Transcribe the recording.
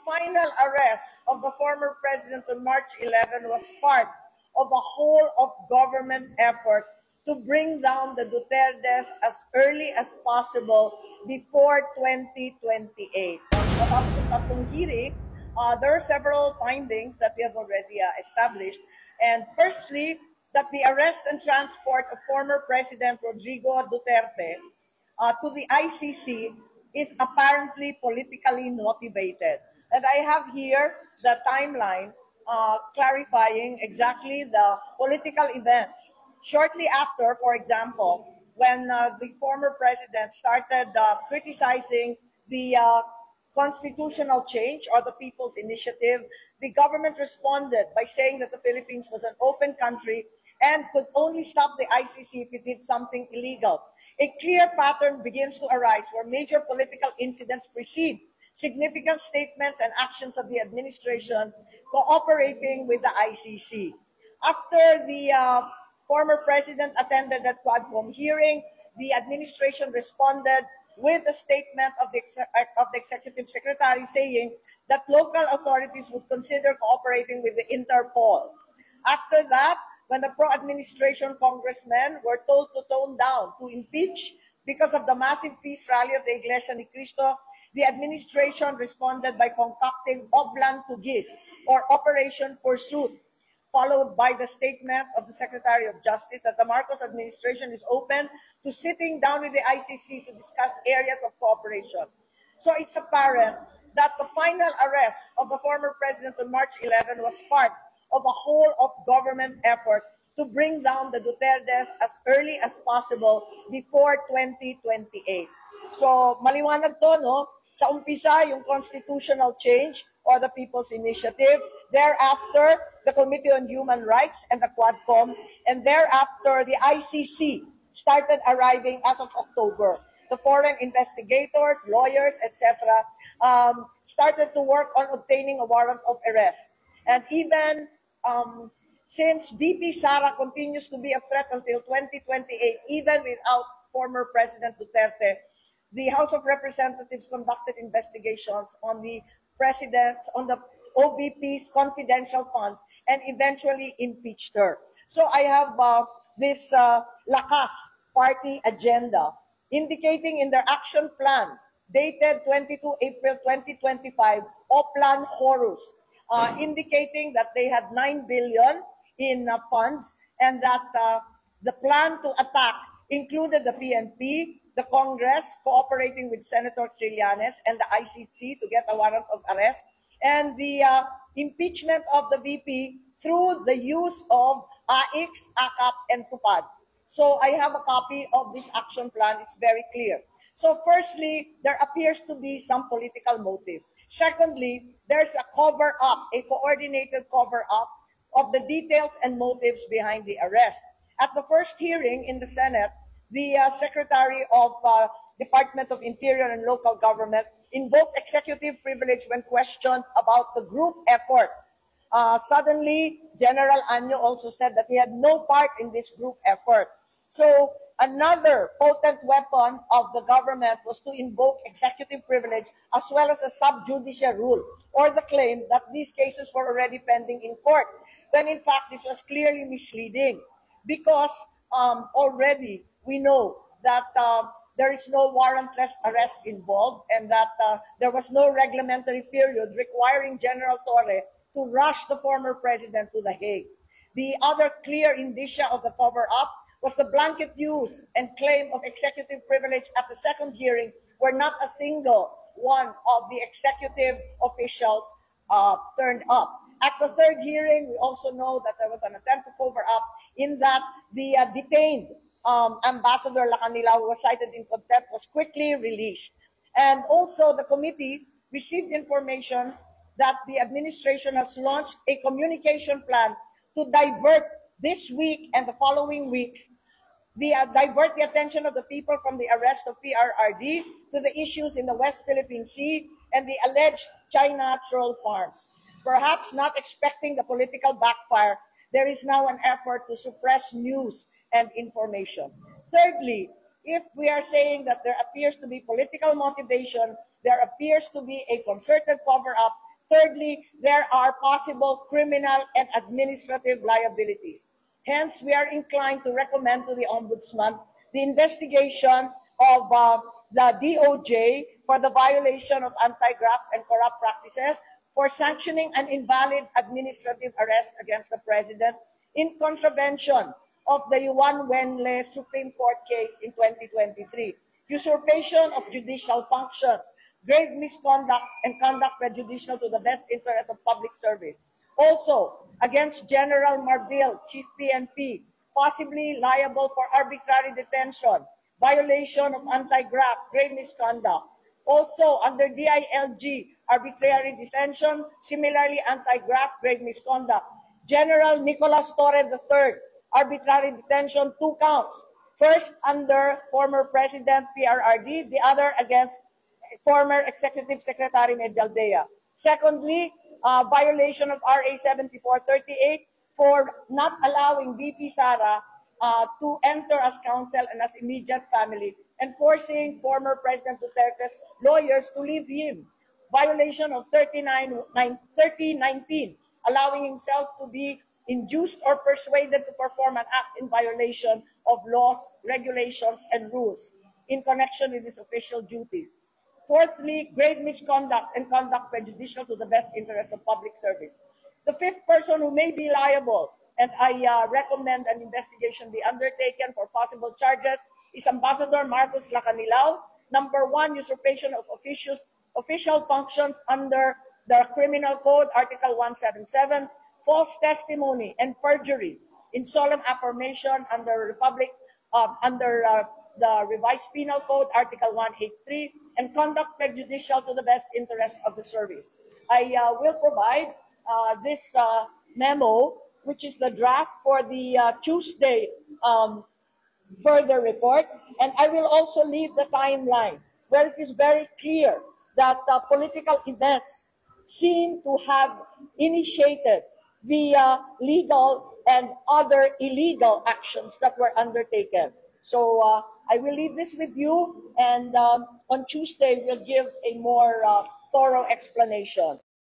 final arrest of the former president on March 11 was part of a whole of government effort to bring down the Dutertes as early as possible before 2028. Up to tatlong hearing, there are several findings that we have already established. And firstly, that the arrest and transport of former President Rodrigo Duterte to the ICC is apparently politically motivated. And I have here the timeline clarifying exactly the political events. Shortly after, for example, when the former president started criticizing the constitutional change or the People's Initiative, the government responded by saying that the Philippines was an open country and could only stop the ICC if it did something illegal. A clear pattern begins to arise where major political incidents precede significant statements and actions of the administration cooperating with the ICC. After the former president attended that Quadcom hearing, the administration responded with a statement of the executive secretary saying that local authorities would consider cooperating with the Interpol. After that, when the pro-administration congressmen were told to tone down, to impeach because of the massive peace rally of the Iglesia ni Cristo, the administration responded by concocting Oblan Tugis, or Operation Pursuit, followed by the statement of the Secretary of Justice that the Marcos administration is open to sitting down with the ICC to discuss areas of cooperation. So it's apparent that the final arrest of the former president on March 11 was part of a whole of government effort to bring down the Dutertes as early as possible before 2028. So maliwanag to, no? Sa umpisa, yung constitutional change or the People's Initiative. Thereafter, the Committee on Human Rights and the Quadcom. And thereafter, the ICC started arriving as of October. The foreign investigators, lawyers, etc. Started to work on obtaining a warrant of arrest. And even since VP Sara continues to be a threat until 2028, even without former President Duterte, the House of Representatives conducted investigations on the president's, on the OVP's confidential funds and eventually impeached her. So I have this Lakas party agenda indicating in their action plan dated 22 April 2025, Oplan Horus, indicating that they had 9 billion in funds and that the plan to attack included the PNP, the Congress cooperating with Senator Trillanes and the ICC to get a warrant of arrest, and the impeachment of the VP through the use of AIX, AKAP, and TUPAD. So I have a copy of this action plan. It's very clear. So firstly, there appears to be some political motive. Secondly, there's a cover-up, a coordinated cover-up of the details and motives behind the arrest. At the first hearing in the Senate, the Secretary of Department of Interior and Local Government invoked executive privilege when questioned about the group effort. Suddenly, General Anyo also said that he had no part in this group effort. So another potent weapon of the government was to invoke executive privilege as well as a sub judice rule, or the claim that these cases were already pending in court, when in fact this was clearly misleading because already we know that there is no warrantless arrest involved and that there was no reglementary period requiring General Torre to rush the former president to The Hague. The other clear indicia of the cover-up was the blanket use and claim of executive privilege at the second hearing, where not a single one of the executive officials turned up. At the third hearing, we also know that there was an attempt to cover up in that the detained Ambassador Lacanila, who was cited in contempt, was quickly released. And also the committee received information that the administration has launched a communication plan to divert this week and the following weeks, divert the attention of the people from the arrest of PRRD to the issues in the West Philippine Sea and the alleged China troll farms. Perhaps not expecting the political backfire, there is now an effort to suppress news and information. Thirdly, if we are saying that there appears to be political motivation, there appears to be a concerted cover-up, Thirdly, there are possible criminal and administrative liabilities. Hence, we are inclined to recommend to the Ombudsman the investigation of the DOJ for the violation of anti-graft and corrupt practices, for sanctioning an invalid administrative arrest against the President in contravention of the Yuan Wenle Supreme Court case in 2023, usurpation of judicial functions, grave misconduct, and conduct prejudicial to the best interest of public service. Also, against General Marbil, Chief PNP, possibly liable for arbitrary detention, violation of anti-graft, grave misconduct. Also, under DILG, arbitrary detention, similarly anti-graft, grave misconduct. General Nicolas Torre III, arbitrary detention, 2 counts. First, under former President PRRD, the other against former Executive Secretary Medialdea. Secondly, violation of RA 7438 for not allowing VP Sara to enter as counsel and as immediate family, and forcing former President Duterte's lawyers to leave him. Violation of 3019, allowing himself to be induced or persuaded to perform an act in violation of laws, regulations, and rules in connection with his official duties. Fourthly, grave misconduct and conduct prejudicial to the best interest of public service. The fifth person who may be liable, and I recommend an investigation be undertaken for possible charges, is Ambassador Marcos Lacanilao. Number 1, usurpation of official functions under the Criminal Code, Article 177, false testimony and perjury in solemn affirmation under the Revised Penal Code, Article 183, and conduct prejudicial to the best interest of the service. I will provide this memo, which is the draft for the Tuesday further report, and I will also leave the timeline where it is very clear that political events seem to have initiated the legal and other illegal actions that were undertaken. So I will leave this with you, and on Tuesday we'll give a more thorough explanation.